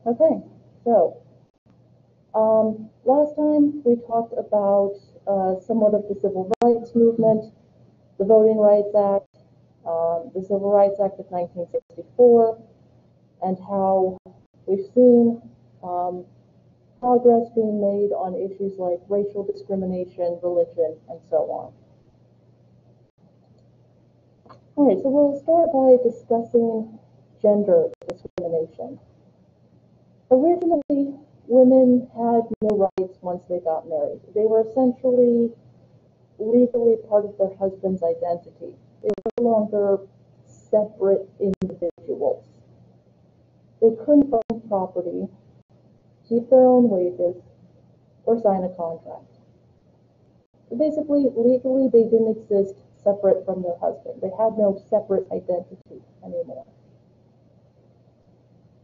Okay, so last time we talked about somewhat of the Civil Rights Movement, the Voting Rights Act, the Civil Rights Act of 1964, and how we've seen progress being made on issues like racial discrimination, religion, and so on. All right, so we'll start by discussing gender discrimination. Originally, women had no rights once they got married. They were essentially legally part of their husband's identity. They were no longer separate individuals. They couldn't own property, keep their own wages, or sign a contract. So basically, legally, they didn't exist separate from their husband. They had no separate identity anymore.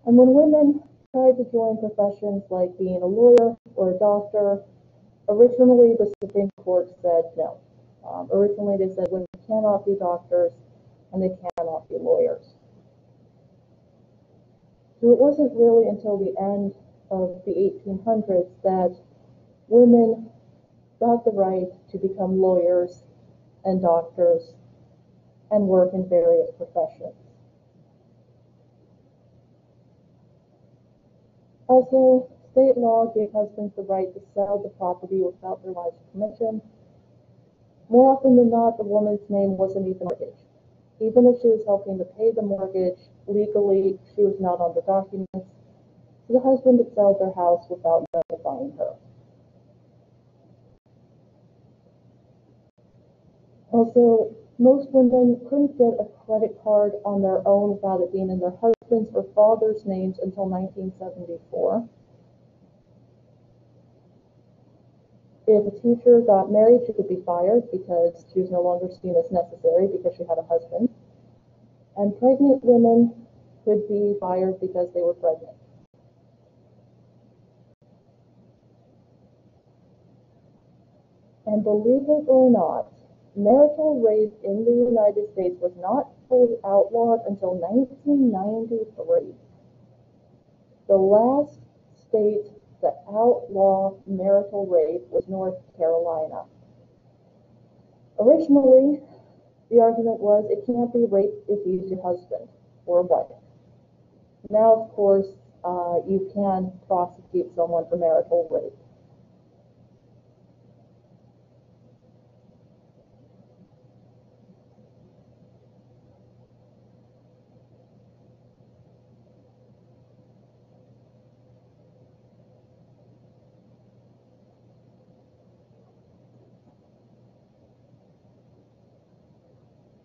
And when women tried to join professions like being a lawyer or a doctor, originally the Supreme Court said no. Originally they said women cannot be doctors and they cannot be lawyers. So it wasn't really until the end of the 1800s that women got the right to become lawyers and doctors and work in various professions. Also, state law gave husbands the right to sell the property without their wife's permission. More often than not, the woman's name wasn't even mortgaged. Even if she was helping to pay the mortgage, legally, she was not on the documents, so the husband could sell their house without notifying her. Also, most women couldn't get a credit card on their own without it being in their husband's or father's names until 1974. If a teacher got married, she could be fired because she was no longer seen as necessary because she had a husband. And pregnant women could be fired because they were pregnant. And believe it or not, marital rape in the United States was not fully outlawed until 1993. The last state to outlaw marital rape was North Carolina. Originally, the argument was it can't be rape if he's your husband or wife. Now, of course, you can prosecute someone for marital rape.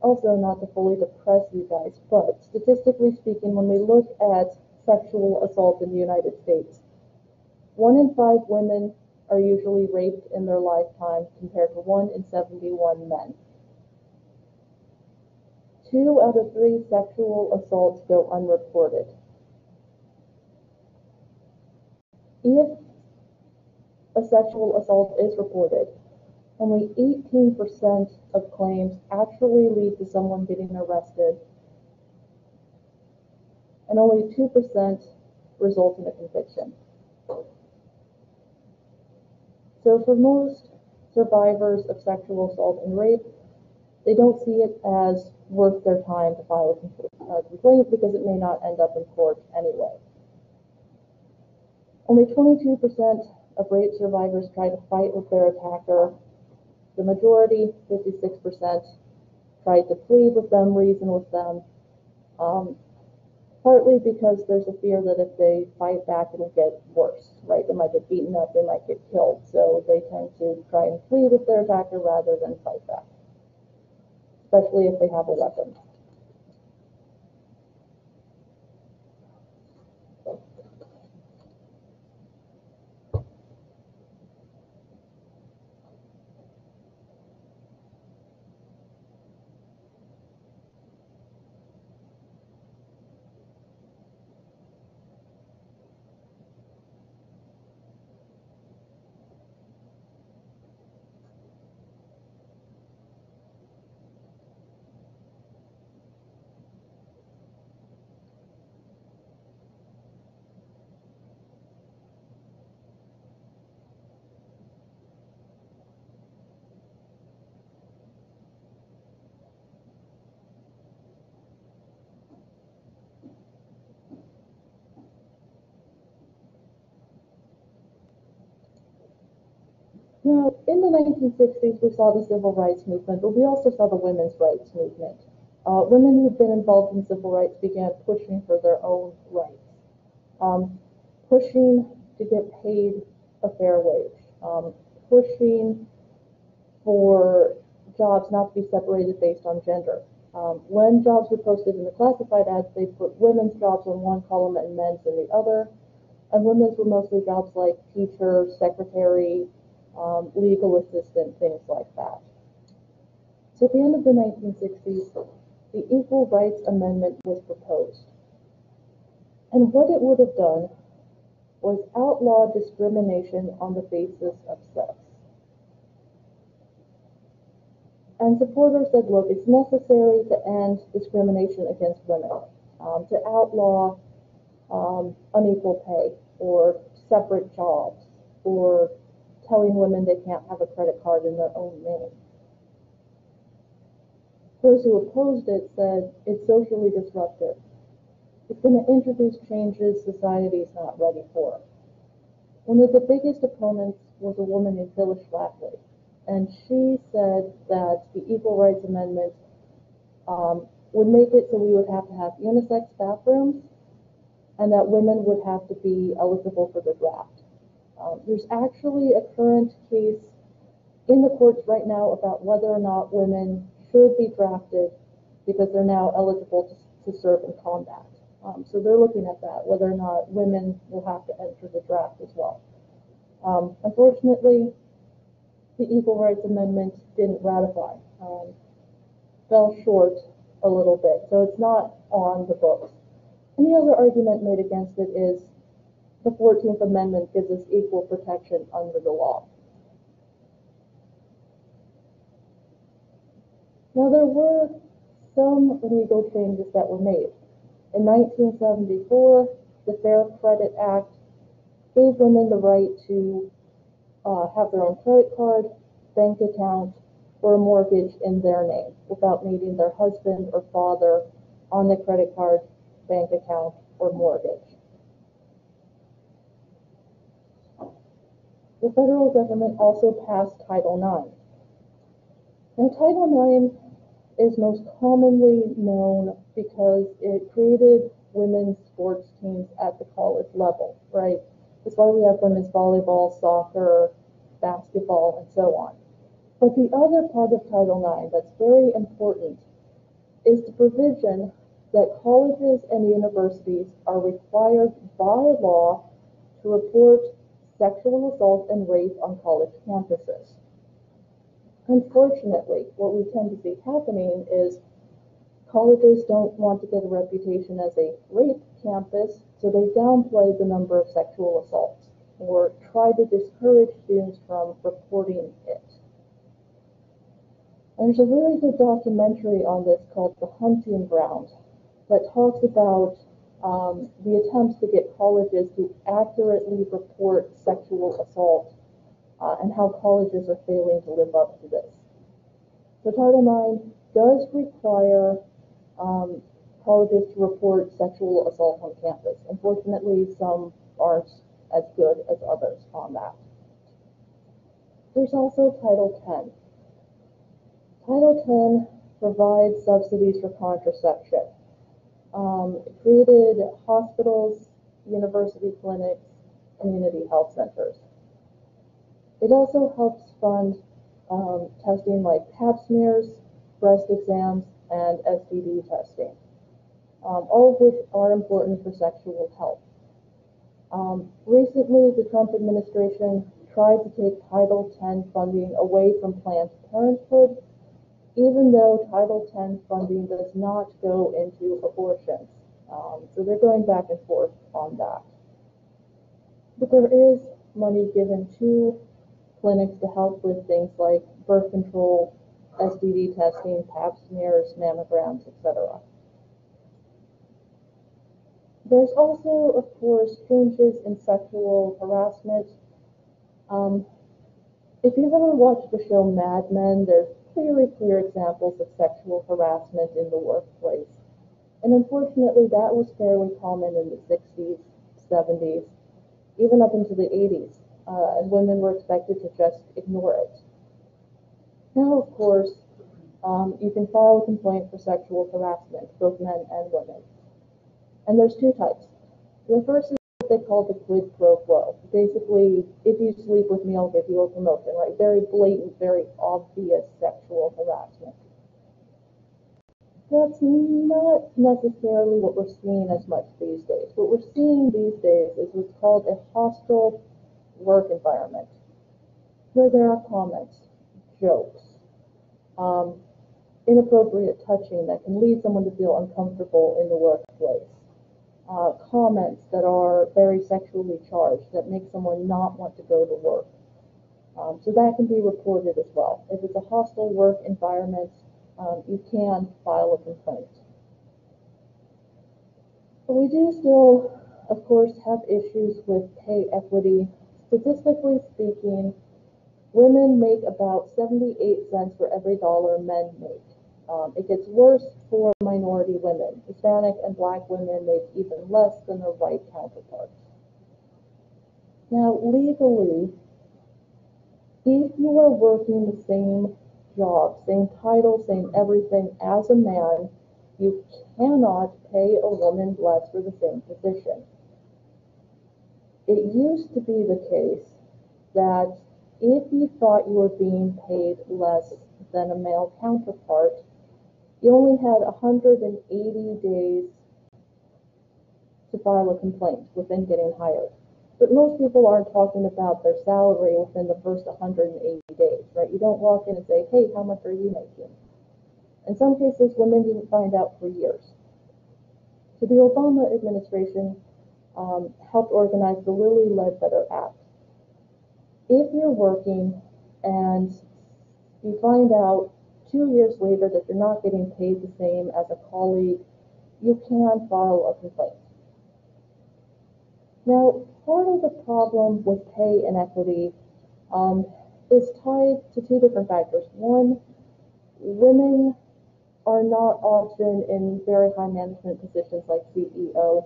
Also, not to fully depress you guys, but statistically speaking, when we look at sexual assault in the United States, 1 in 5 women are usually raped in their lifetime compared to 1 in 71 men. 2 out of 3 sexual assaults go unreported. If a sexual assault is reported, only 18% of claims actually lead to someone getting arrested, and only 2% result in a conviction. So for most survivors of sexual assault and rape, they don't see it as worth their time to file a complaint because it may not end up in court anyway. Only 22% of rape survivors try to fight with their attacker. The majority, 56%, try to plead with them, reason with them, partly because there's a fear that if they fight back, it'll get worse, right? They might get beaten up, they might get killed, so they tend to try and plead with their attacker rather than fight back, especially if they have a weapon. Now, in the 1960s, we saw the civil rights movement, but we also saw the women's rights movement. Women who had been involved in civil rights began pushing for their own rights, pushing to get paid a fair wage, pushing for jobs not to be separated based on gender. When jobs were posted in the classified ads, they put women's jobs on one column and men's in the other. And women's were mostly jobs like teacher, secretary, legal assistant, things like that. So at the end of the 1960s, the Equal Rights Amendment was proposed. And what it would have done was outlaw discrimination on the basis of sex. And supporters said, look, it's necessary to end discrimination against women, to outlaw unequal pay or separate jobs or telling women they can't have a credit card in their own name. Those who opposed it said it's socially disruptive. It's going to introduce changes society is not ready for. One of the biggest opponents was a woman named Phyllis Schlafly, and she said that the Equal Rights Amendment would make it so we would have to have unisex bathrooms and that women would have to be eligible for the draft. There's actually a current case in the courts right now about whether or not women should be drafted because they're now eligible to serve in combat. So they're looking at that, whether or not women will have to enter the draft as well. Unfortunately, the Equal Rights Amendment didn't ratify, fell short a little bit, so it's not on the books. And the other argument made against it is the 14th Amendment gives us equal protection under the law. Now, there were some legal changes that were made. In 1974, the Fair Credit Act gave women the right to have their own credit card, bank account, or a mortgage in their name without needing their husband or father on the credit card, bank account, or mortgage. The federal government also passed Title IX. Now, Title IX is most commonly known because it created women's sports teams at the college level, right? That's why we have women's volleyball, soccer, basketball, and so on. But the other part of Title IX that's very important is the provision that colleges and universities are required by law to report sexual assault and rape on college campuses. Unfortunately, what we tend to see happening is colleges don't want to get a reputation as a rape campus, so they downplay the number of sexual assaults or try to discourage students from reporting it. And there's a really good documentary on this called The Hunting Ground that talks about the attempts to get colleges to accurately report sexual assault and how colleges are failing to live up to this. So Title IX does require colleges to report sexual assault on campus. Unfortunately, some aren't as good as others on that. There's also Title X. Title X provides subsidies for contraception. It created hospitals, university clinics, community health centers. It also helps fund testing like pap smears, breast exams, and STD testing, all of which are important for sexual health. Recently, the Trump administration tried to take Title X funding away from Planned Parenthood, even though Title X funding does not go into abortions. So they're going back and forth on that. But there is money given to clinics to help with things like birth control, STD testing, pap smears, mammograms, etc. There's also, of course, changes in sexual harassment. If you've ever watched the show Mad Men, there's clear examples of sexual harassment in the workplace. And unfortunately, that was fairly common in the 60s, 70s, even up into the 80s. and women were expected to just ignore it. Now, of course, you can file a complaint for sexual harassment, both men and women. And there's two types. The first is what they call the quid pro quo. Basically, if you sleep with me, I'll give you a promotion, right? Very blatant, very obvious sexual harassment. That's not necessarily what we're seeing as much these days. What we're seeing these days is what's called a hostile work environment, where there are comments, jokes, inappropriate touching that can lead someone to feel uncomfortable in the workplace, comments that are very sexually charged that make someone not want to go to work. So that can be reported as well. If it's a hostile work environment, you can file a complaint. But we do still, of course, have issues with pay equity. Statistically speaking, women make about 78 cents for every dollar men make. It gets worse for minority women. Hispanic and Black women make even less than their white counterparts. Now, legally, if you are working the same job, same title, same everything as a man, you cannot pay a woman less for the same position. It used to be the case that if you thought you were being paid less than a male counterpart, you only had 180 days to file a complaint within getting hired. But most people aren't talking about their salary within the first 180 days, right? You don't walk in and say, hey, how much are you making? In some cases, women didn't find out for years. So the Obama administration helped organize the Lilly Ledbetter Act. If you're working and you find out 2 years later that you're not getting paid the same as a colleague, you can file a complaint. Now, part of the problem with pay inequity is tied to two different factors. One, women are not often in very high management positions like CEO.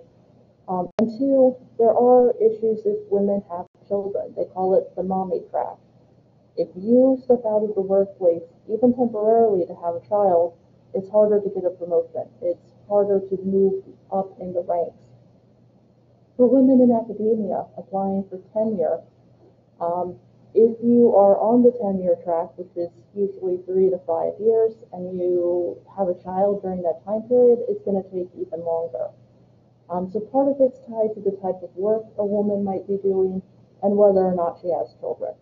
And two, there are issues if women have children. They call it the mommy trap. If you step out of the workplace, even temporarily, to have a child, it's harder to get a promotion. It's harder to move up in the ranks. For women in academia applying for tenure, if you are on the tenure track, which is usually 3 to 5 years, and you have a child during that time period, it's going to take even longer. So part of it's tied to the type of work a woman might be doing and whether or not she has children.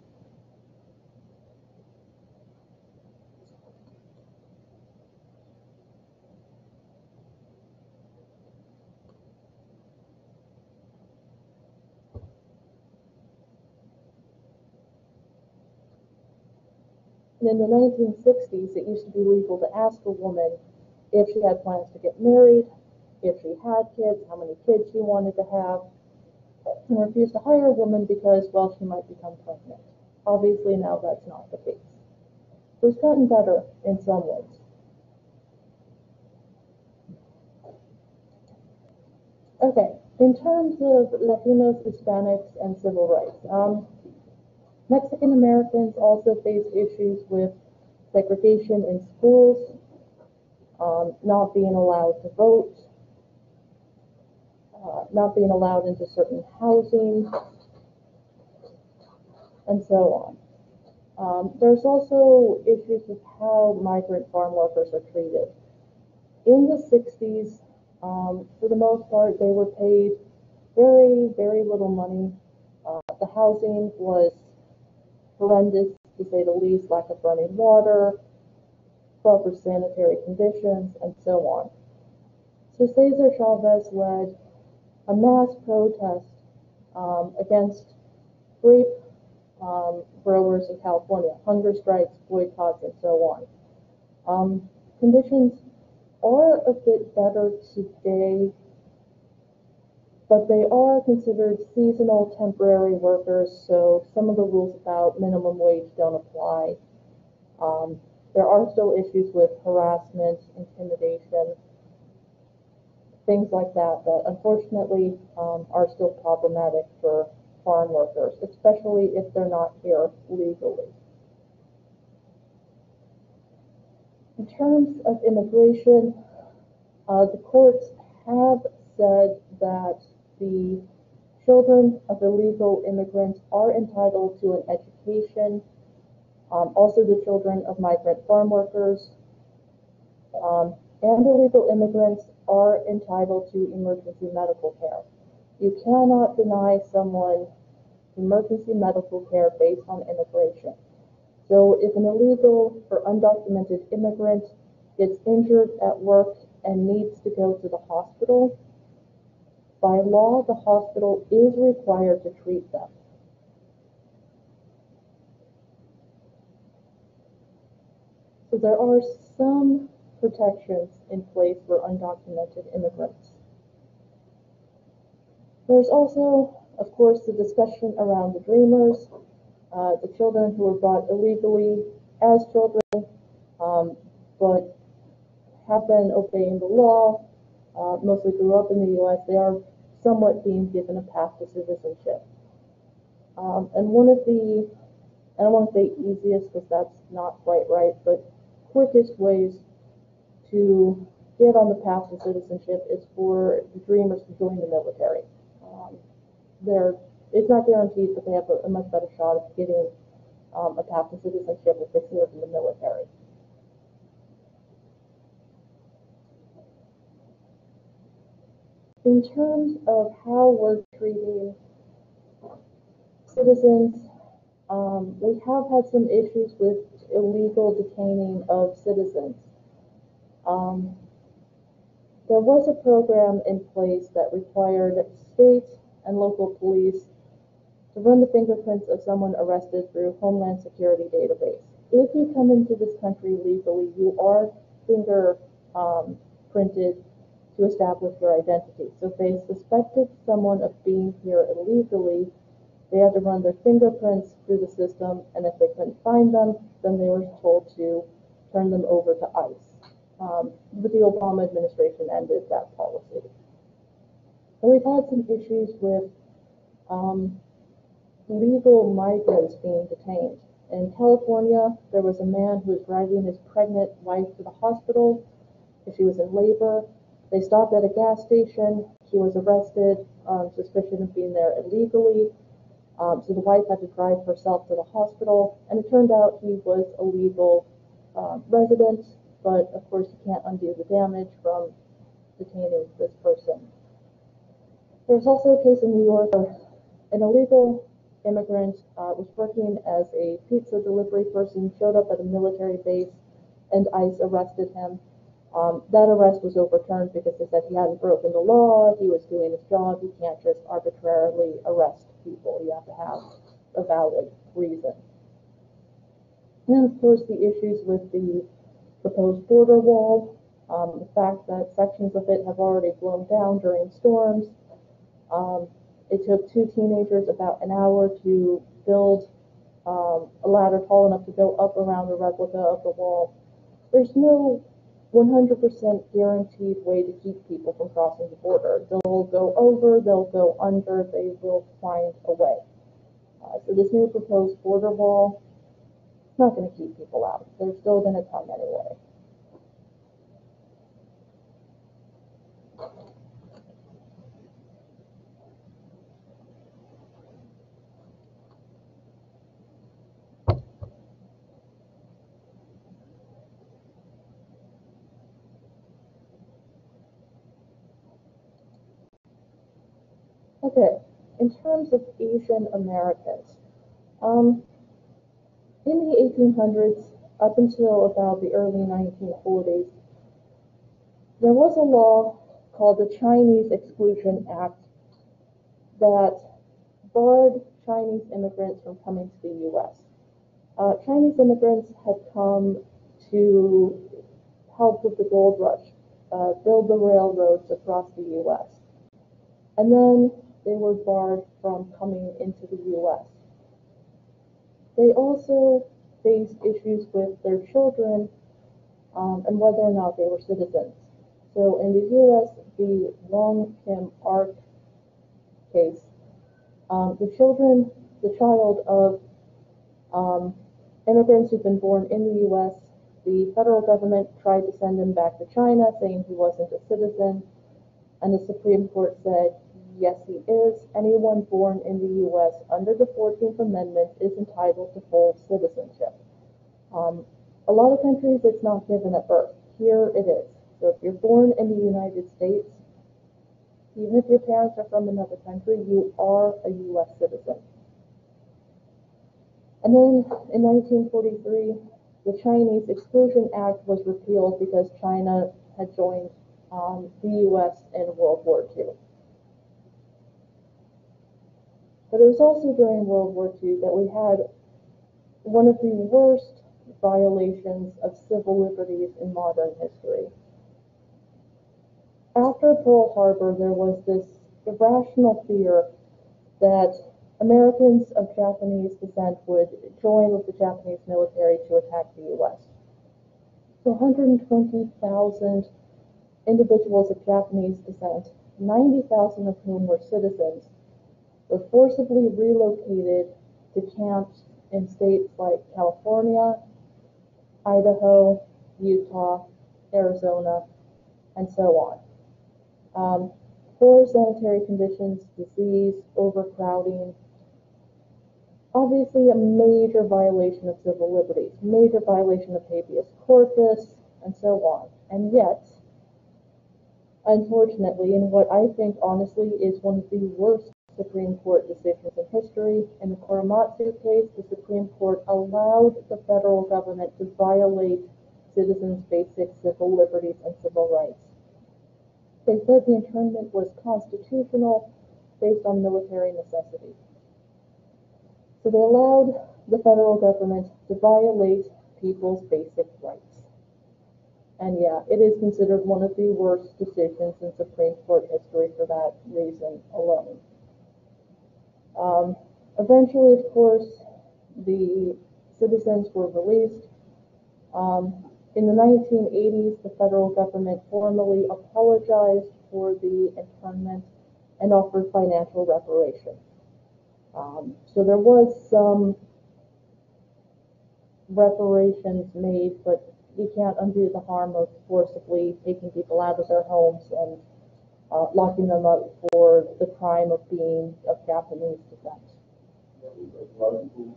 And in the 1960s, it used to be legal to ask a woman if she had plans to get married, if she had kids, how many kids she wanted to have, and refuse to hire a woman because, well, she might become pregnant. Obviously, now that's not the case. So it's gotten better in some ways. Okay, in terms of Latinos, Hispanics, and civil rights, Mexican Americans also face issues with segregation in schools, not being allowed to vote, not being allowed into certain housing, and so on. There's also issues with how migrant farm workers are treated. In the 60s, for the most part, they were paid very, very little money. The housing was horrendous, to say the least, lack of running water, proper sanitary conditions, and so on. So Cesar Chavez led a mass protest against grape growers in California, hunger strikes, boycotts, and so on. Conditions are a bit better today, but they are considered seasonal temporary workers, so some of the rules about minimum wage don't apply. There are still issues with harassment, intimidation, things like that unfortunately are still problematic for farm workers, especially if they're not here legally. In terms of immigration, the courts have said that the children of illegal immigrants are entitled to an education. Also, the children of migrant farm workers and illegal immigrants are entitled to emergency medical care. You cannot deny someone emergency medical care based on immigration. So if an illegal or undocumented immigrant gets injured at work and needs to go to the hospital, by law, the hospital is required to treat them. So there are some protections in place for undocumented immigrants. There's also, of course, the discussion around the dreamers, the children who were brought illegally as children, but have been obeying the law, mostly grew up in the U.S., they are somewhat being given a path to citizenship. And one of the, I don't want to say easiest because that's not quite right, but quickest ways to get on the path to citizenship is for the dreamers to join the military. It's not guaranteed, but they have a much better shot of getting a path to citizenship if they serve in the military. In terms of how we're treating citizens, we have had some issues with illegal detaining of citizens. There was a program in place that required state and local police to run the fingerprints of someone arrested through Homeland Security database. If you come into this country legally, you are fingerprinted to establish your identity. So if they suspected someone of being here illegally, they had to run their fingerprints through the system, and if they couldn't find them, then they were told to turn them over to ICE. But the Obama administration ended that policy. And we've had some issues with legal migrants being detained. In California, there was a man who was driving his pregnant wife to the hospital because she was in labor. They stopped at a gas station. He was arrested on suspicion of being there illegally. So the wife had to drive herself to the hospital, and it turned out he was a legal resident, but of course you can't undo the damage from detaining this person. There's also a case in New York where an illegal immigrant was working as a pizza delivery person, showed up at a military base, and ICE arrested him. That arrest was overturned because they said he hadn't broken the law, he was doing his job, you can't just arbitrarily arrest people, you have to have a valid reason. And of course the issues with the proposed border wall, the fact that sections of it have already blown down during storms. It took two teenagers about an hour to build a ladder tall enough to go up around the replica of the wall. There's no 100% guaranteed way to keep people from crossing the border. They'll go over, they'll go under, they will find a way. So this new proposed border wall, it's not going to keep people out. They're still going to come anyway. Okay, in terms of Asian Americans, in the 1800s, up until about the early 1940s, there was a law called the Chinese Exclusion Act that barred Chinese immigrants from coming to the U.S. Chinese immigrants had come to help with the gold rush, build the railroads across the U.S. And then they were barred from coming into the U.S. They also faced issues with their children and whether or not they were citizens. So in the U.S., the Wong Kim Ark case, The child of immigrants who've been born in the U.S., the federal government tried to send him back to China, saying he wasn't a citizen, and the Supreme Court said, yes, he is. Anyone born in the U.S. under the 14th Amendment is entitled to full citizenship. A lot of countries, it's not given at birth. Here it is. So if you're born in the United States, even if your parents are from another country, you are a U.S. citizen. And then in 1943, the Chinese Exclusion Act was repealed because China had joined the U.S. in World War II. But it was also during World War II that we had one of the worst violations of civil liberties in modern history. After Pearl Harbor, there was this irrational fear that Americans of Japanese descent would join with the Japanese military to attack the U.S. So 120,000 individuals of Japanese descent, 90,000 of whom were citizens, were forcibly relocated to camps in states like California, Idaho, Utah, Arizona, and so on. Poor sanitary conditions, disease, overcrowding, obviously a major violation of civil liberties, major violation of habeas corpus, and so on. And yet, unfortunately, in what I think honestly is one of the worst Supreme Court decisions in history, in the Korematsu case, the Supreme Court allowed the federal government to violate citizens' basic civil liberties and civil rights. They said the internment was constitutional based on military necessity. So they allowed the federal government to violate people's basic rights. And yeah, it is considered one of the worst decisions in Supreme Court history for that reason alone. Eventually, of course, the citizens were released. In the 1980s, the federal government formally apologized for the internment and offered financial reparation. So there was some reparations made, but you can't undo the harm of forcibly taking people out of their homes and locking them up for the crime of being of Japanese descent. A lot of people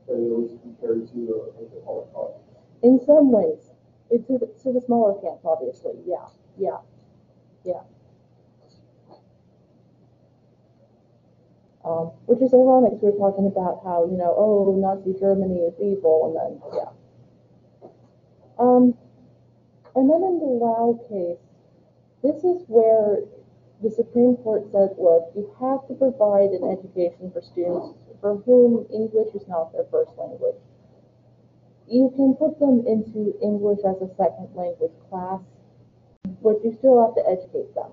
say it was compared to the Holocaust. In some ways, it's to the smaller camps, obviously. Yeah. Which is ironic, because we're talking about how, oh, Nazi Germany is evil, and then, yeah. And then in the Lao case, this is where the Supreme Court said, look, you have to provide an education for students for whom English is not their first language. You can put them into English as a second language class, but you still have to educate them.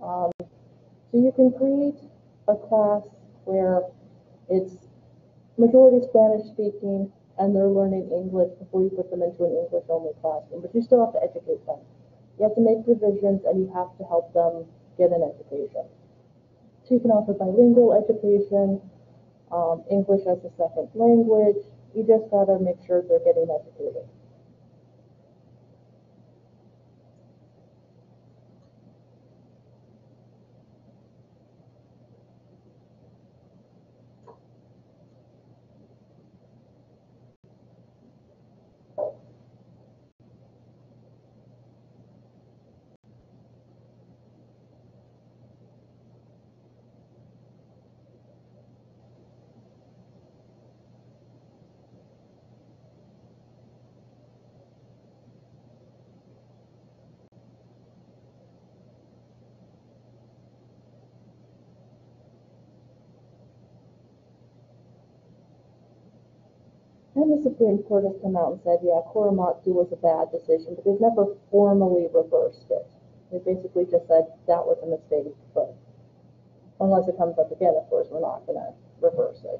So you can create a class where it's majority Spanish speaking and they're learning English before you put them into an English only classroom, but you still have to educate them. You have to make provisions and you have to help them get an education. So you can offer bilingual education, English as a second language. You just gotta make sure they're getting educated. And the Supreme Court has come out and said, yeah, Korematsu was a bad decision, but they've never formally reversed it. They basically just said that was a mistake, but unless it comes up again, of course, we're not going to reverse it.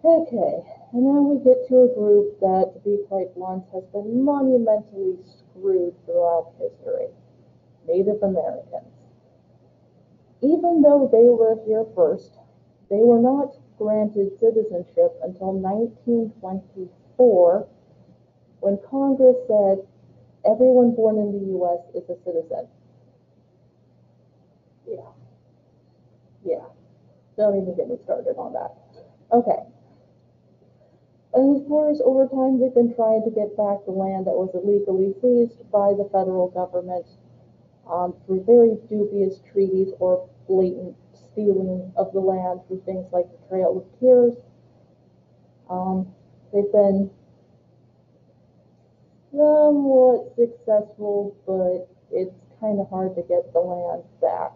Okay, and then we get to a group that, to be quite blunt, has been monumentally screwed throughout history: Native Americans. Even though they were here first, they were not granted citizenship until 1924, when Congress said everyone born in the U.S. is a citizen. Yeah, yeah. Don't even get me started on that. Okay. And of course, over time, they've been trying to get back the land that was illegally seized by the federal government through very dubious treaties or blatant stealing of the land through things like the Trail of Tears. They've been somewhat successful, but it's kind of hard to get the land back.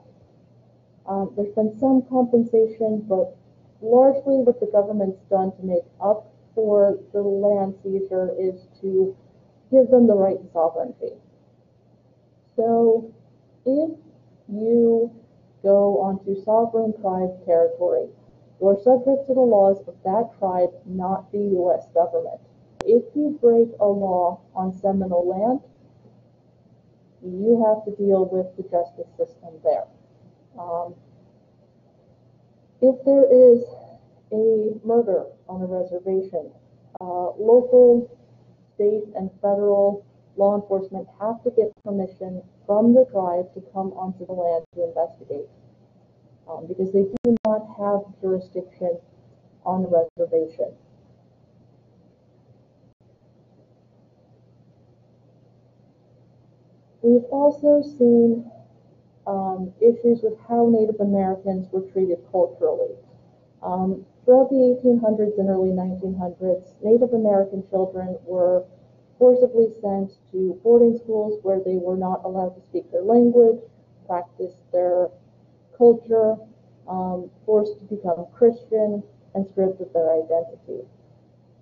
There's been some compensation, but largely what the government's done to make up for the land seizure is to give them the right to sovereignty. So if you go onto sovereign tribe territory, you're subject to the laws of that tribe, not the U.S. government. If you break a law on Seminole land, you have to deal with the justice system there. If there is a murder on a reservation, local, state, and federal law enforcement have to get permission from the tribe to come onto the land to investigate, because they do not have jurisdiction on the reservation. We've also seen issues with how Native Americans were treated culturally. Throughout the 1800s and early 1900s, Native American children were forcibly sent to boarding schools where they were not allowed to speak their language, practice their culture, forced to become Christian, and stripped of their identity.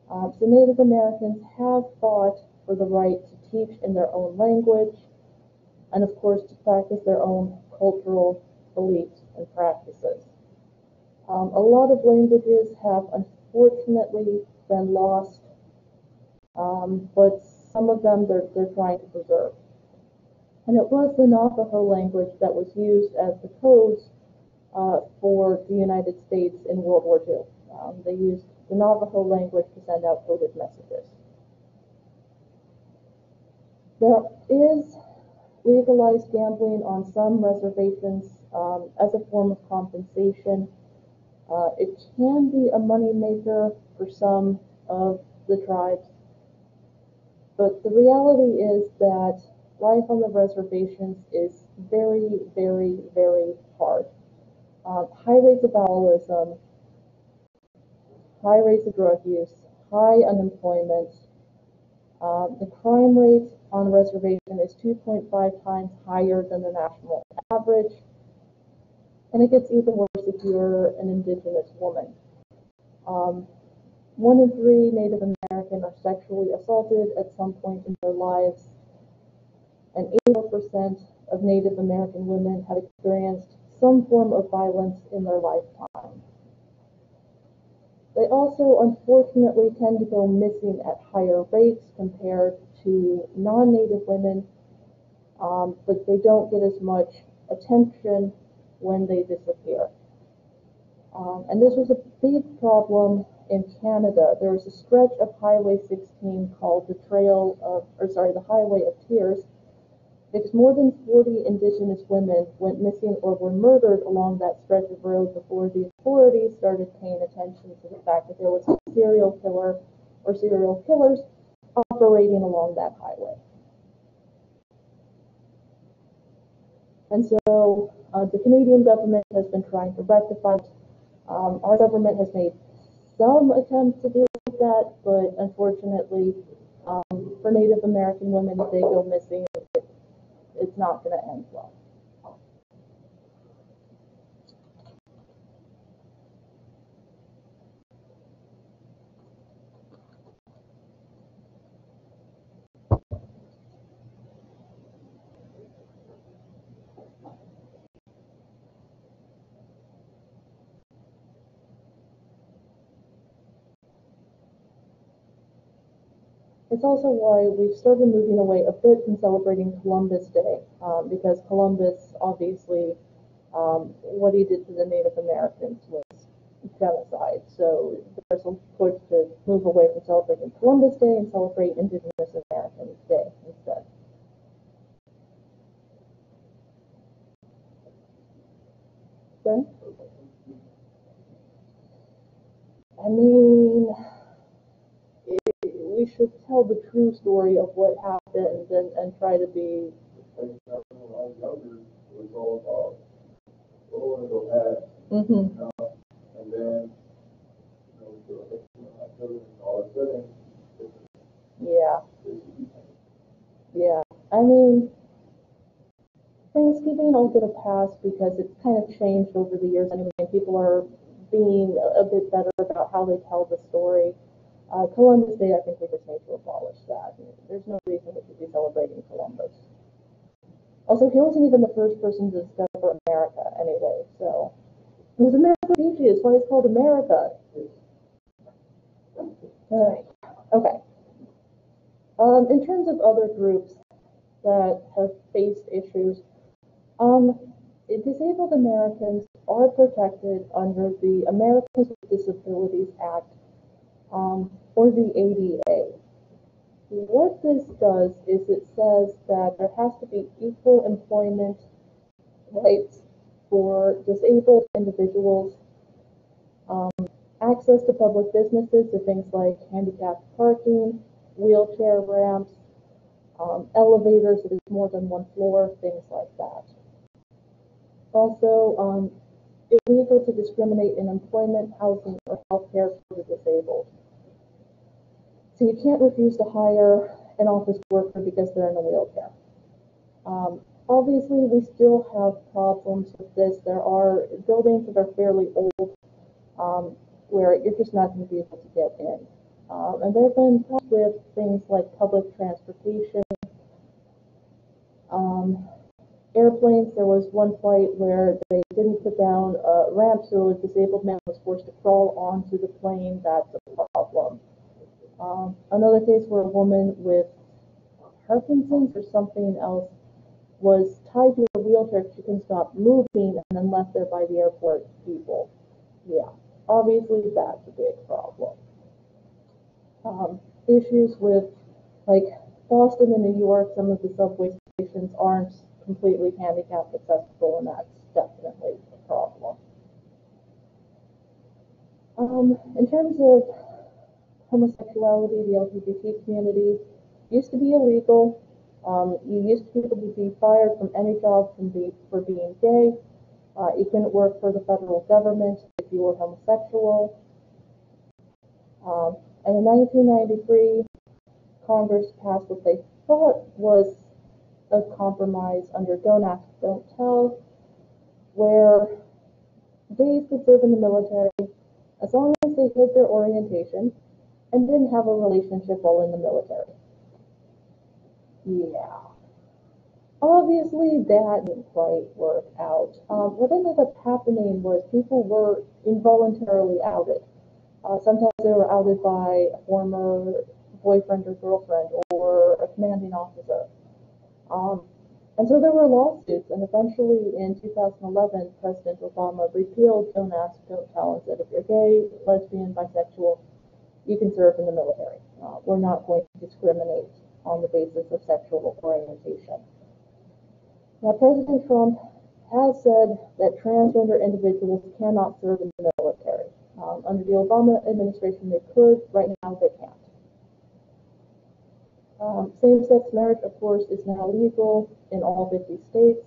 So Native Americans have fought for the right to teach in their own language, and of course to practice their own cultural beliefs and practices. A lot of languages have unfortunately been lost, but some of them they're trying to preserve. And it was the Navajo language that was used as the codes for the United States in World War II. They used the Navajo language to send out coded messages. There is legalized gambling on some reservations as a form of compensation. It can be a moneymaker for some of the tribes, but the reality is that life on the reservations is very, very, very hard. High rates of alcoholism, high rates of drug use, high unemployment. The crime rate on the reservation is 2.5 times higher than the national average, and it gets even worse if you're an indigenous woman. 1 in 3 Native American are sexually assaulted at some point in their lives, and 84% of Native American women have experienced some form of violence in their lifetime. They also, unfortunately, tend to go missing at higher rates compared to non-Native women, but they don't get as much attention when they disappear. And this was a big problem in Canada. There was a stretch of Highway 16 called the Highway of Tears, because more than 40 Indigenous women went missing or were murdered along that stretch of road before the authorities started paying attention to the fact that there was a serial killer or serial killers operating along that highway. And so the Canadian government has been trying to rectify it. Our government has made some attempts to deal with that, but unfortunately, for Native American women, if they go missing, it's not going to end well. It's also why we've started moving away a bit from celebrating Columbus Day, because Columbus, obviously, what he did to the Native Americans was genocide. So there's a push to move away from celebrating Columbus Day and celebrate Indigenous Americans Day instead. Okay? I mean, we should tell the true story of what happened and try to be. When I was younger, it was all about go and go ahead, Mm-hmm. and then all of a sudden, Yeah. Yeah. I mean, Thanksgiving I'll get a pass because it's kind of changed over the years anyway, and people are being a bit better about how they tell the story. Columbus Day, I think we just need to abolish that. There's no reason we should be celebrating Columbus. Also, he wasn't even the first person to discover America anyway, so it was America Vespucci, why it's called America. Okay. In terms of other groups that have faced issues, disabled Americans are protected under the Americans with Disabilities Act, or the ADA. What this does is it says that there has to be equal employment rights for disabled individuals, access to public businesses, so things like handicapped parking, wheelchair ramps, elevators if it's more than one floor, things like that. Also, illegal to discriminate in employment, housing, or healthcare for the disabled. So you can't refuse to hire an office worker because they're in a wheelchair. Obviously, we still have problems with this. There are buildings that are fairly old where you're just not going to be able to get in. And there have been problems with things like public transportation, airplanes. There was one flight where they didn't put down a ramp, so a disabled man was forced to crawl onto the plane. That's a problem. Another case where a woman with Parkinson's or something else was tied to a wheelchair. She couldn't stop moving and then left there by the airport people. Yeah, obviously that's a big problem. Issues with, like, Boston and New York, some of the subway stations aren't completely handicap accessible, and that's definitely a problem. In terms of homosexuality, the LGBT community used to be illegal. You used to be able to be fired from any job for being gay. You couldn't work for the federal government if you were homosexual. And in 1993, Congress passed what they thought was a compromise under Don't Ask, Don't Tell, where gays could serve in the military as long as they hid their orientation and didn't have a relationship while in the military. Yeah. Obviously, that didn't quite work out. What ended up happening was people were involuntarily outed. Sometimes they were outed by a former boyfriend or girlfriend or a commanding officer. And so there were lawsuits, and eventually in 2011, President Obama repealed Don't Ask, Don't Tell, and said if you're gay, lesbian, bisexual, you can serve in the military. We're not going to discriminate on the basis of sexual orientation. Now, President Trump has said that transgender individuals cannot serve in the military. Under the Obama administration, they could. Right now, they can't. Same-sex marriage, of course, is now legal in all 50 states.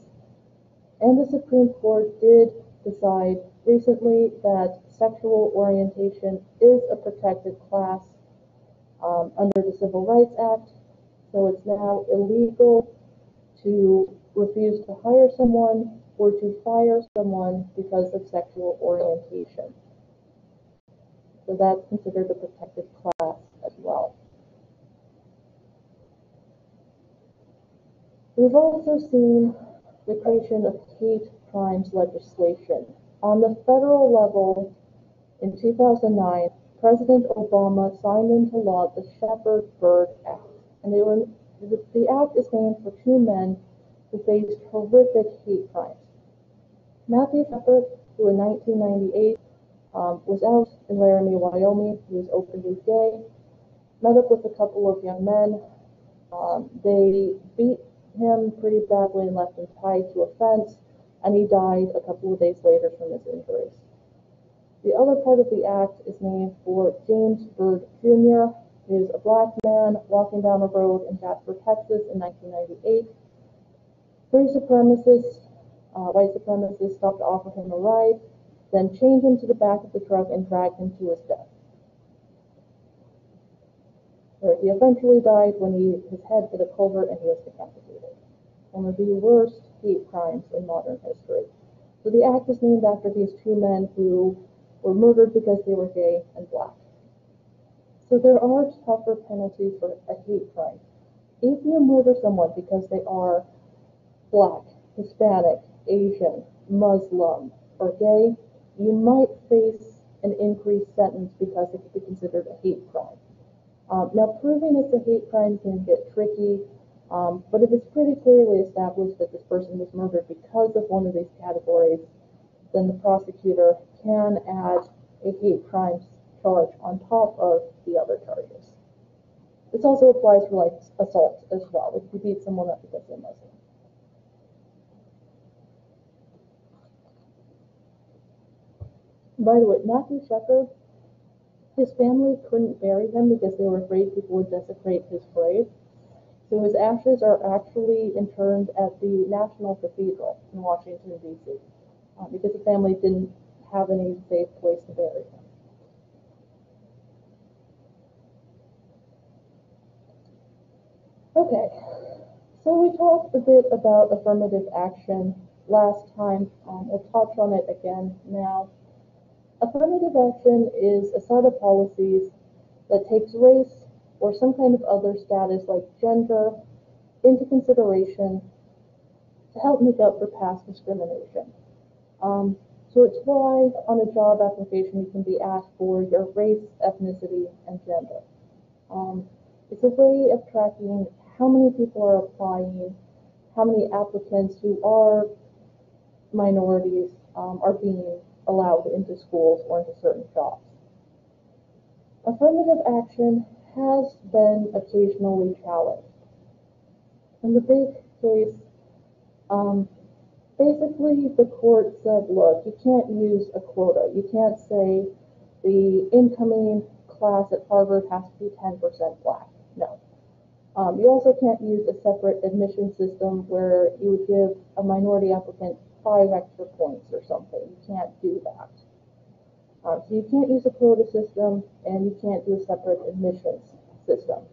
And the Supreme Court did decide recently that sexual orientation is a protected class under the Civil Rights Act. So it's now illegal to refuse to hire someone or to fire someone because of sexual orientation. So that's considered a protected class as well. We've also seen the creation of hate crimes legislation. On the federal level, in 2009, President Obama signed into law the Shepard-Byrd Act. And the act is named for two men who faced horrific hate crimes. Matthew Shepard, who in 1998 was out in Laramie, Wyoming. He was openly gay, met up with a couple of young men. They beat him pretty badly and left him tied to a fence, and he died a couple of days later from his injuries. The other part of the act is named for James Byrd Jr. He is a black man walking down a road in Jasper, Texas in 1998. White supremacists stopped to offer him a ride, then chained him to the back of the truck and dragged him to his death, where he eventually died when his head hit a culvert and he was decapitated. One of the worst hate crimes in modern history. So the act is named after these two men who were murdered because they were gay and black. So there are tougher penalties for a hate crime. If you murder someone because they are black, Hispanic, Asian, Muslim, or gay, you might face an increased sentence because it could be considered a hate crime. Now, proving it's a hate crime can get tricky, but if it's pretty clearly established that this person was murdered because of one of these categories, then the prosecutor can add a hate crimes charge on top of the other charges. This also applies for like assault as well, if you beat someone up because they're Muslim. By the way, Matthew Shepard, his family couldn't bury him because they were afraid people would desecrate his grave. So his ashes are actually interned at the National Cathedral in Washington, D.C., because the family didn't have any safe place to bury him. Okay, so we talked a bit about affirmative action last time. We'll touch on it again now. Affirmative action is a set of policies that takes race or some kind of other status like gender into consideration to help make up for past discrimination. So it's why on a job application you can be asked for your race, ethnicity, and gender. It's a way of tracking how many people are applying, how many applicants who are minorities are being allowed into schools or into certain jobs. Affirmative action has been occasionally challenged. In the big case, basically the court said, look, you can't use a quota. You can't say the incoming class at Harvard has to be 10% black. No. You also can't use a separate admission system where you would give a minority applicant 5 extra points or something. You can't do that. So you can't use a quota system, and you can't do a separate admissions system.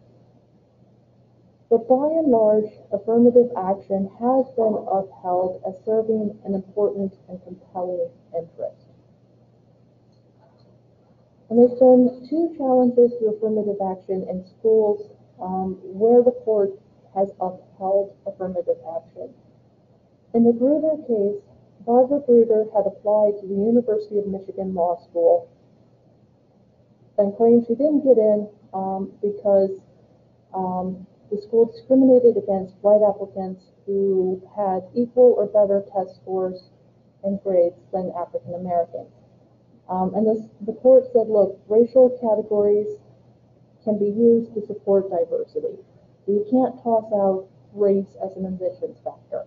But by and large, affirmative action has been upheld as serving an important and compelling interest. And there's been 2 challenges to affirmative action in schools where the court has upheld affirmative action. In the Grutter case, Barbara Grutter had applied to the University of Michigan Law School and claimed she didn't get in because the school discriminated against white applicants who had equal or better test scores and grades than African Americans. And the court said, look, racial categories can be used to support diversity. You can't toss out race as an admissions factor.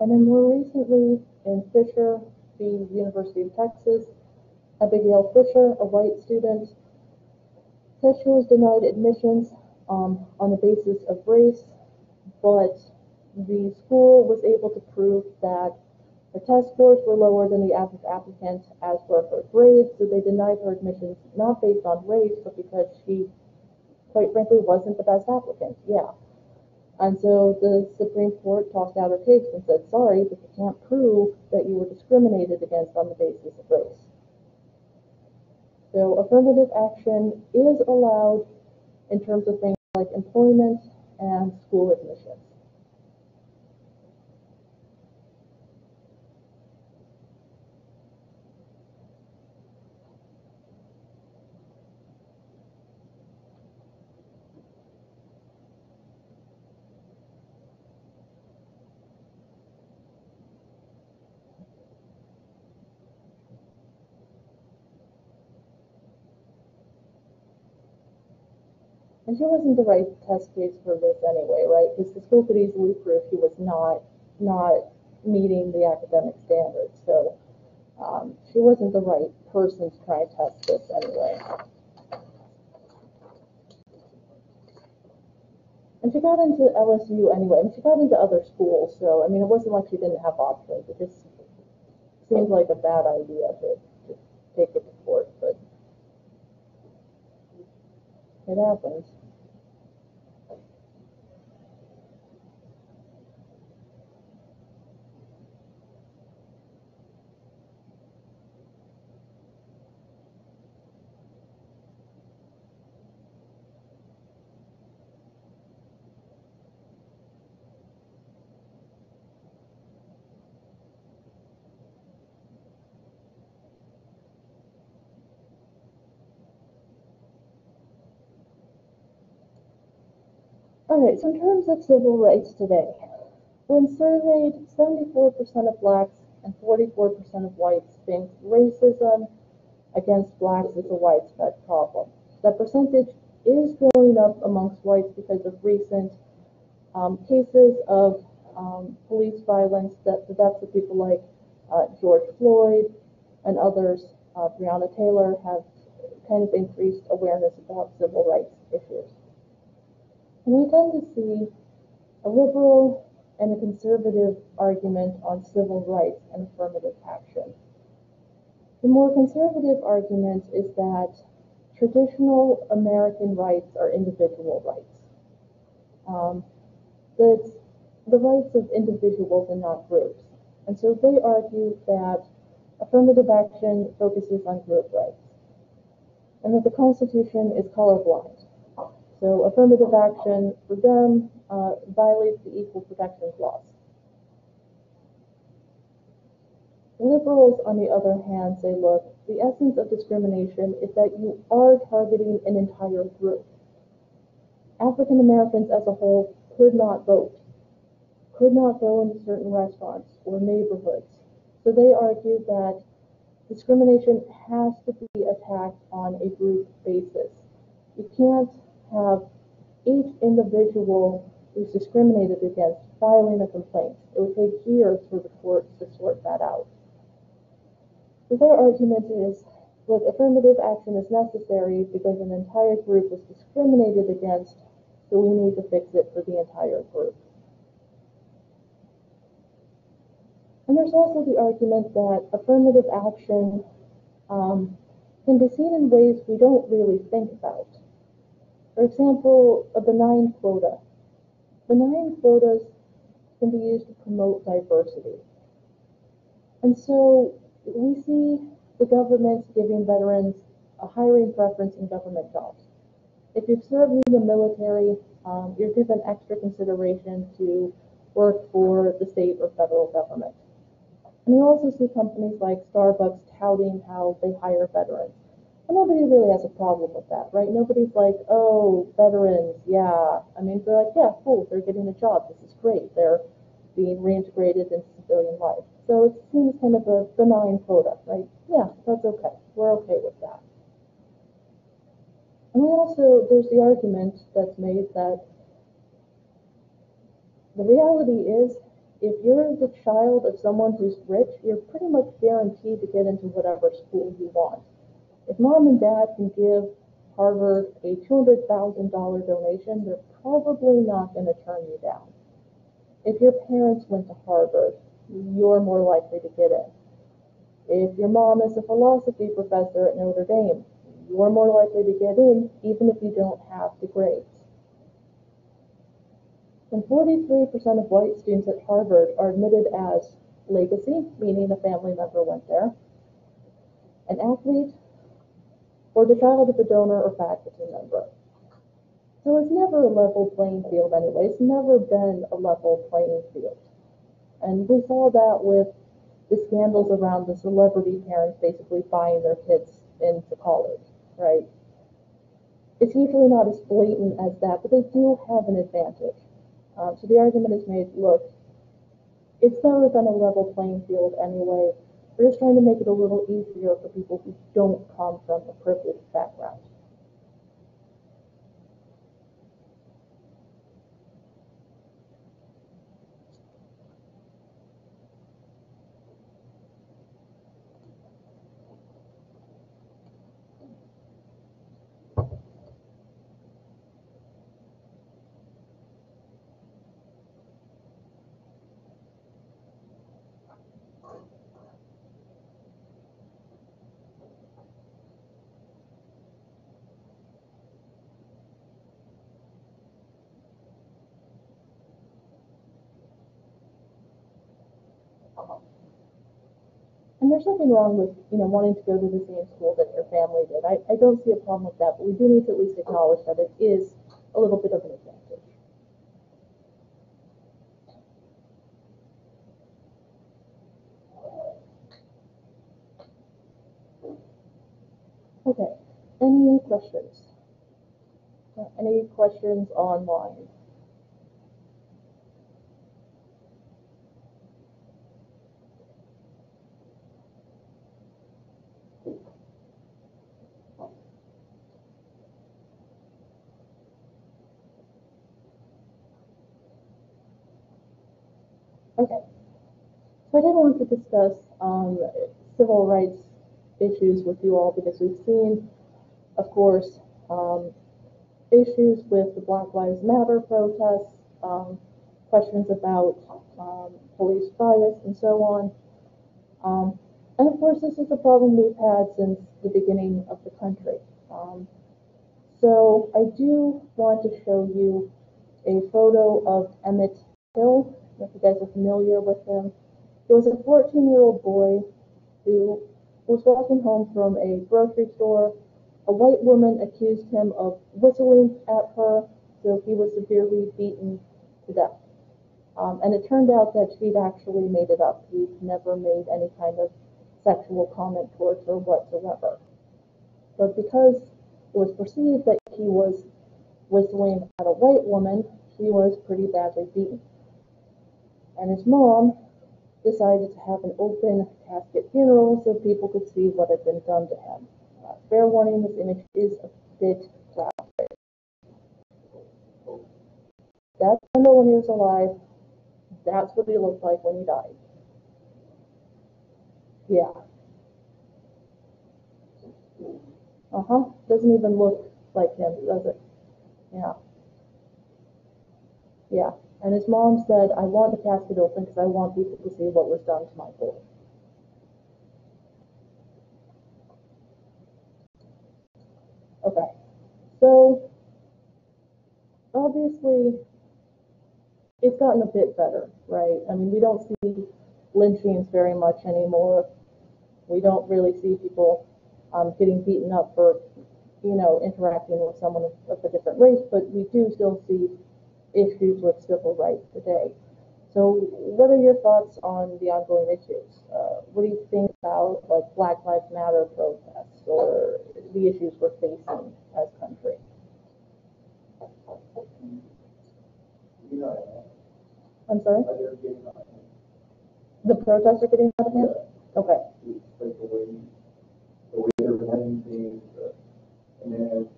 And then more recently, in Fisher v. University of Texas, Abigail Fisher, a white student, said she was denied admissions on the basis of race, but the school was able to prove that her test scores were lower than the average applicant, as were her grades, so they denied her admissions not based on race, but because she, quite frankly, wasn't the best applicant. Yeah. And so the Supreme Court tossed out her case and said, sorry, but you can't prove that you were discriminated against on the basis of race. So affirmative action is allowed in terms of things like employment and school admissions. And she wasn't the right test case for this anyway, right? Because the school could easily prove she was not meeting the academic standards. So she wasn't the right person to try and test this anyway. And she got into LSU anyway, and she got into other schools. So I mean, it wasn't like she didn't have options. It just seemed like a bad idea to take it to court, but it happens. All right, so in terms of civil rights today, when surveyed, 74% of blacks and 44% of whites think racism against blacks is a widespread problem. That percentage is going up amongst whites because of recent cases of police violence, that the deaths of people like George Floyd and others, Breonna Taylor, have kind of increased awareness about civil rights issues. And we tend to see a liberal and a conservative argument on civil rights and affirmative action. The more conservative argument is that traditional American rights are individual rights. That the rights of individuals and not groups. And so they argue that affirmative action focuses on group rights, and that the Constitution is colorblind. So affirmative action for them violates the Equal Protection Clause. Liberals, on the other hand, say, look, the essence of discrimination is that you are targeting an entire group. African Americans as a whole could not vote, could not go into certain restaurants or neighborhoods. So they argue that discrimination has to be attacked on a group basis. You can't have each individual who's discriminated against filing a complaint. It would take years for the courts to sort that out. So their argument is that affirmative action is necessary because an entire group was discriminated against, so we need to fix it for the entire group. And there's also the argument that affirmative action can be seen in ways we don't really think about. For example, a benign quota. Benign quotas can be used to promote diversity. And so we see the government giving veterans a hiring preference in government jobs. If you've served in the military, you're given extra consideration to work for the state or federal government. And you also see companies like Starbucks touting how they hire veterans. And nobody really has a problem with that, right? Nobody's like, oh, veterans, yeah. I mean, they're like, yeah, cool, they're getting a job. This is great. They're being reintegrated into civilian life. So it seems kind of a benign quota, right? Yeah, that's okay. We're okay with that. And we also, there's the argument that's made that the reality is, if you're the child of someone who's rich, you're pretty much guaranteed to get into whatever school you want. If mom and dad can give Harvard a $200,000 donation, they're probably not going to turn you down. If your parents went to Harvard, you're more likely to get in. If your mom is a philosophy professor at Notre Dame, you're more likely to get in, even if you don't have the grades. And 43% of white students at Harvard are admitted as legacy, meaning a family member went there, an athlete, or the child of a donor or faculty member. So it's never a level playing field anyway. It's never been a level playing field. And we saw that with the scandals around the celebrity parents basically buying their kids into college, right? It's usually not as blatant as that, but they do have an advantage. So the argument is made, look, it's never been a level playing field anyway. We're just trying to make it a little easier for people who don't come from a privileged background. And there's nothing wrong with, wanting to go to the same school that your family did. I don't see a problem with that, but we do need to at least acknowledge that it is a little bit of an advantage. Okay, any questions? Any questions online? Okay, so I did want to discuss civil rights issues with you all because we've seen, of course, issues with the Black Lives Matter protests, questions about police bias and so on. And of course, this is a problem we've had since the beginning of the country. So I do want to show you a photo of Emmett Till, if you guys are familiar with him. He was a 14-year-old boy who was walking home from a grocery store. A white woman accused him of whistling at her, so he was severely beaten to death. And it turned out that she'd actually made it up. He'd never made any kind of sexual comment towards her whatsoever. But because it was perceived that he was whistling at a white woman, he was pretty badly beaten. And his mom decided to have an open casket funeral so people could see what had been done to him. Fair warning, this image is a bit graphic. That's when he was alive. That's what he looked like when he died. Yeah. Doesn't even look like him, does it? Yeah. Yeah. And his mom said, I want the casket open because I want people to see what was done to my boy. Okay. So, obviously, it's gotten a bit better, right? I mean, we don't see lynchings very much anymore. We don't really see people getting beaten up for, interacting with someone of a different race, but we do still see issues with civil rights today. So what are your thoughts on the ongoing issues? What do you think about like Black Lives Matter protests or the issues we're facing as a country? I'm sorry? The protests are getting out of hand? Okay. Like the way they're presenting things, and then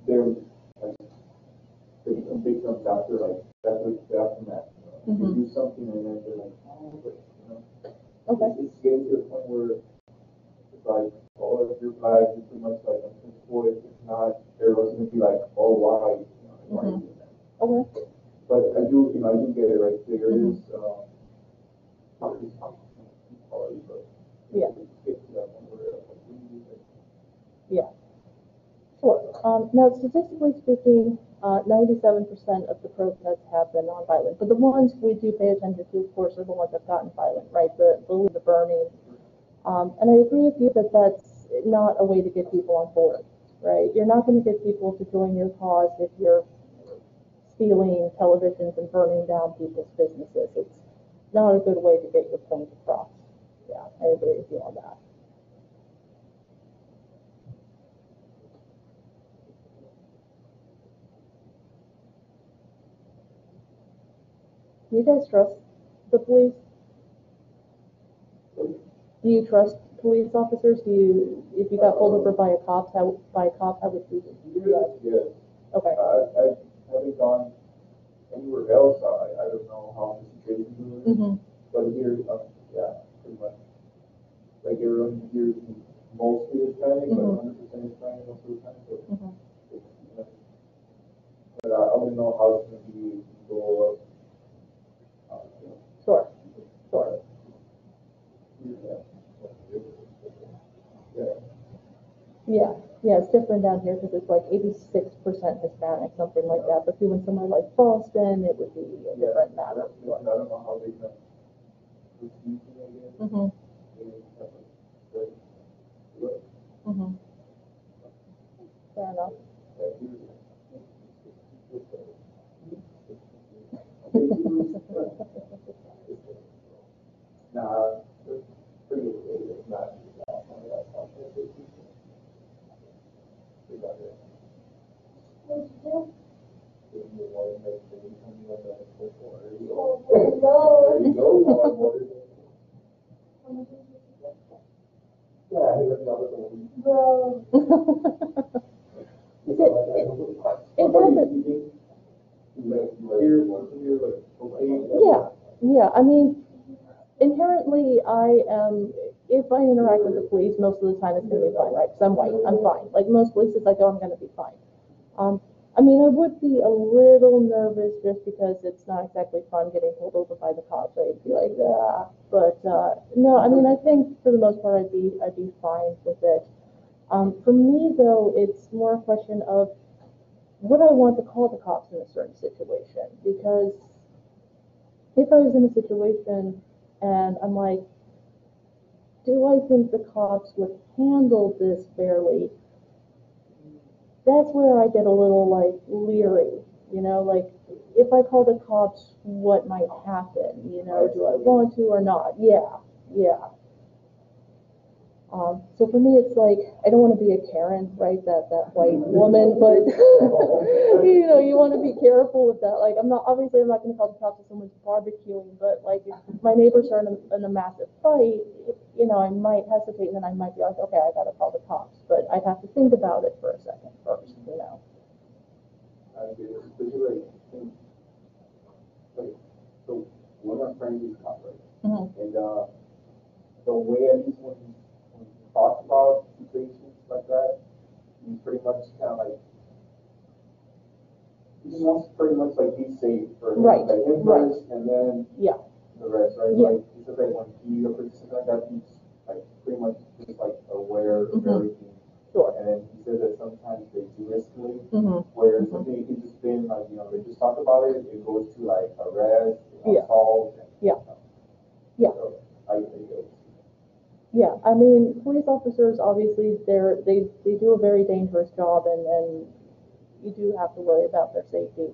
they're like some big jumps after the aftermath. They do something and then they're like, oh, but Okay. It's getting to the point where it's like, oh, if you're black, you're pretty much like untouchable. If it's not, everyone's gonna be like, oh, why? Why are you doing that? Okay. But I do get it, right? There is yeah. Yeah. Sure. Now, statistically speaking, 97% of the protests have been nonviolent. But the ones we do pay attention to, of course, are the ones that have gotten violent, right? The burning. And I agree with you that that's not a way to get people on board, right? You're not going to get people to join your cause if you're stealing televisions and burning down people's businesses. It's not a good way to get your point across. Yeah, I agree with you on that. Do you guys trust the police? Do you trust police officers? If you got pulled over by a cop, how would you react? Yes. Okay. I haven't gone anywhere else. I don't know how the situation is. But here, yeah, pretty much. Like everyone here mostly is panic, but 100% is panic most of the time. So but I don't know how it's going to be go up. Sure. Sure. Yeah. Yeah, it's different down here because it's like 86% Hispanic, something like that. But if you went somewhere like Boston, it would be a different matter. I don't know how they can. Mm-hmm. Fair enough. Nah, it's pretty good. It's not Yeah, yeah. I mean, inherently, if I interact with the police, most of the time it's going to be fine, right? Because I'm white, I'm fine. Like most places I go, I'm going to be fine. I mean, I would be a little nervous just because it's not exactly fun getting pulled over by the cops, right? Be like, ah. But no, I mean, I think for the most part, I'd be fine with it. For me, though, it's more a question of would I want to call the cops in a certain situation? Because if I was in a situation and I'm like, do I think the cops would handle this fairly? That's where I get a little like leery, like if I call the cops, what might happen? Do I want to or not? Yeah, yeah. So for me, it's like, I don't want to be a Karen, right? That white woman, but, you want to be careful with that. Like, obviously I'm not going to call the cops if someone's barbecuing, but like, if my neighbors are in a massive fight, I might hesitate and then I might be like, okay, I got to call the cops, but I'd have to think about it for a second first, So one of my friends is cop, right? Mm-hmm. And the way at least when he talks about situations like that, he's pretty much kind of like he just wants to pretty much like be safe for him, right, like him right. first, and then yeah, the rest, right? Yeah. Like he says like when he or something like that, he's like pretty much just like aware of everything. Sure. And then he says that sometimes they do escalate, Mm-hmm. where something it could just been like they just talk about it, it goes to like arrest, Yeah. assault. Yeah. Yeah. So, yeah, I mean, police officers, obviously, they do a very dangerous job, and you do have to worry about their safety.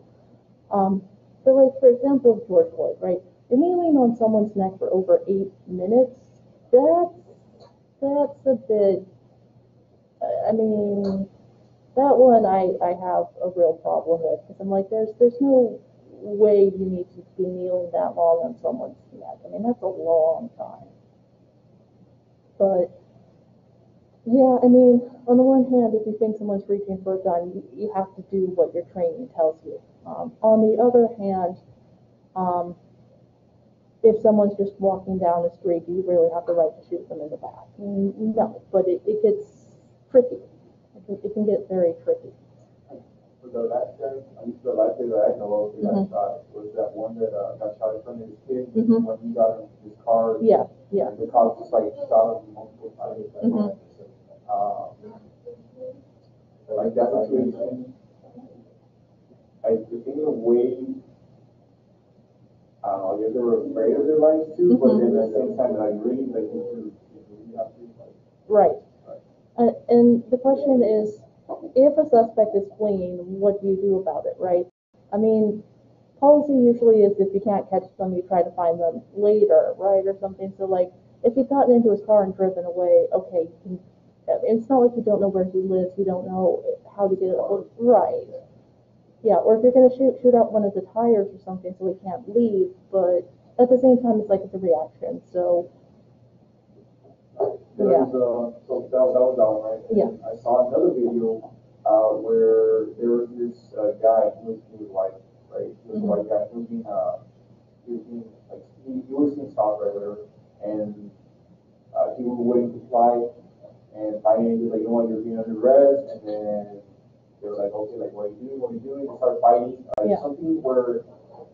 But like, for example, George Floyd, right? You're kneeling on someone's neck for over 8 minutes. That's a bit, I mean, that one I have a real problem with, because I'm like, there's no way you need to be kneeling that long on someone's neck. I mean, that's a long time. But yeah, I mean, on the one hand, if you think someone's reaching for a gun, you have to do what your training tells you. On the other hand, if someone's just walking down the street, do you really have the right to shoot them in the back? No, but it gets tricky. It can get very tricky. The last guy that I know of that got shot was that one that got shot in front of his kid when he got in his car. Yeah, yeah. And the cops just like shot him multiple times. Like that situation, I think in a way, I don't know, I guess they were afraid of their lives too, but then at the same time, like really, like you have to like. Right. And the question is, if a suspect is fleeing, what do you do about it, right? I mean, policy usually is if you can't catch them, you try to find them later, right, or something. So like, if you've gotten into his car and driven away, okay, it's not like you don't know where he lives, you don't know how to get it, right? Yeah, or if you're gonna shoot out one of the tires or something so he can't leave, but at the same time, it's like it's a reaction, so. Yeah. So that was all right. Yeah. I saw another video where there was this guy, he was white, right? He was a white guy, he was being like, he was being stopped right there, and people were waiting to fly, and finally he was like, you know what, you're being under arrest, and then they were like, okay, like, what are you doing? They started fighting, something where,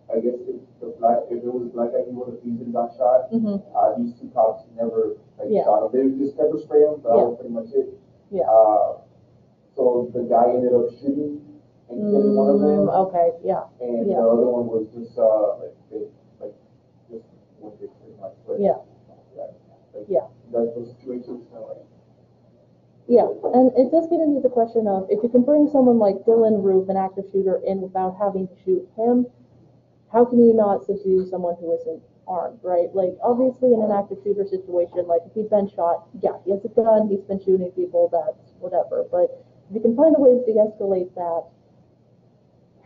I guess if it was black guy, he would have easily got shot. These two cops never shot him. They just pepper spray him, but that was pretty much it. Yeah. So the guy ended up shooting and killing one of them. Okay, yeah. And the other one was just just went pretty much. But, yeah. That's those situations, Yeah, and it does get into the question of if you can bring someone like Dylan Roof, an active shooter, in without having to shoot him, how can you not subdue someone who isn't armed, right? Like, obviously, in an active shooter situation, like, if he's been shot, yeah, he has a gun, he's been shooting people, that's whatever. But if you can find a way to de-escalate that,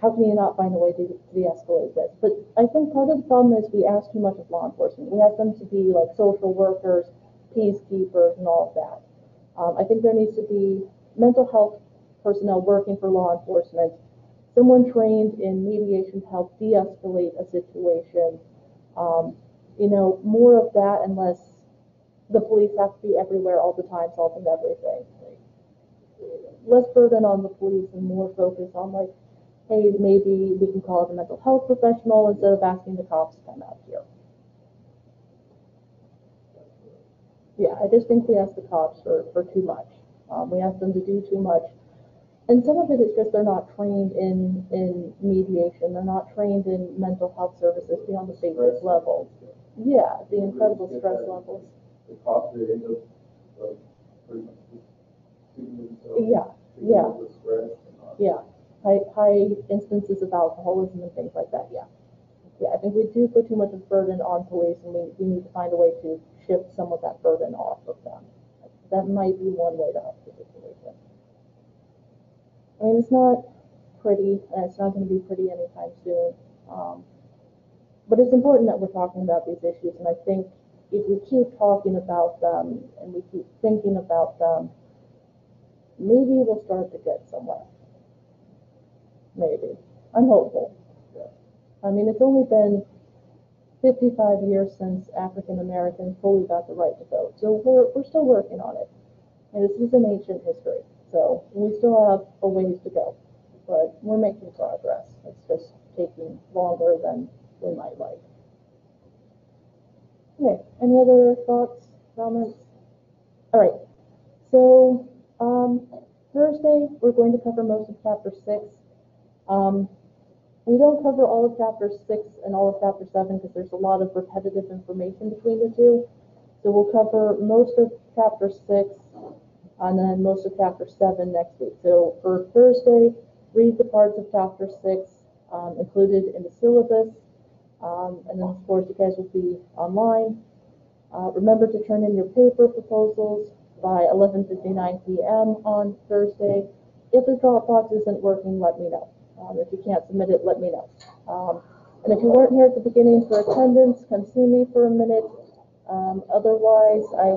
how can you not find a way to de-escalate this? But I think part of the problem is we ask too much of law enforcement. We ask them to be like social workers, peacekeepers, and all of that. I think there needs to be mental health personnel working for law enforcement, someone trained in mediation to help de-escalate a situation. More of that and less the police have to be everywhere all the time solving everything. Less burden on the police and more focus on like, hey, maybe we can call it a mental health professional instead of asking the cops to come out here. Yeah, I just think we ask the cops for too much. We ask them to do too much. And some of it is just they're not trained in mediation. They're not trained in mental health services beyond the basic level. Yeah, the incredible stress levels. The cops are end up pretty much shooting themselves. Yeah. Stress yeah. High instances of alcoholism and things like that. Yeah. Yeah, I think we do put too much of burden on police, and we need to find a way to shift some of that burden off of them. That might be one way to help the situation. I mean, it's not pretty, and it's not going to be pretty anytime soon. But it's important that we're talking about these issues, and I think if we keep talking about them and we keep thinking about them, maybe we'll start to get somewhere. Maybe. I'm hopeful. I mean, it's only been 55 years since African Americans fully got the right to vote, so we're still working on it. And this is an ancient history, so we still have a ways to go, but we're making progress. It's just taking longer than we might like. Okay, any other thoughts, comments? All right, so Thursday we're going to cover most of Chapter 6. We don't cover all of Chapter 6 and all of Chapter 7 because there's a lot of repetitive information between the two. So we'll cover most of Chapter 6 and then most of Chapter 7 next week. So for Thursday, read the parts of Chapter 6 included in the syllabus. And then, of course, you guys will be online. Remember to turn in your paper proposals by 11:59 p.m. on Thursday. If the Dropbox isn't working, let me know. If you can't submit it, let me know. And if you weren't here at the beginning for attendance, come see me for a minute. Otherwise, I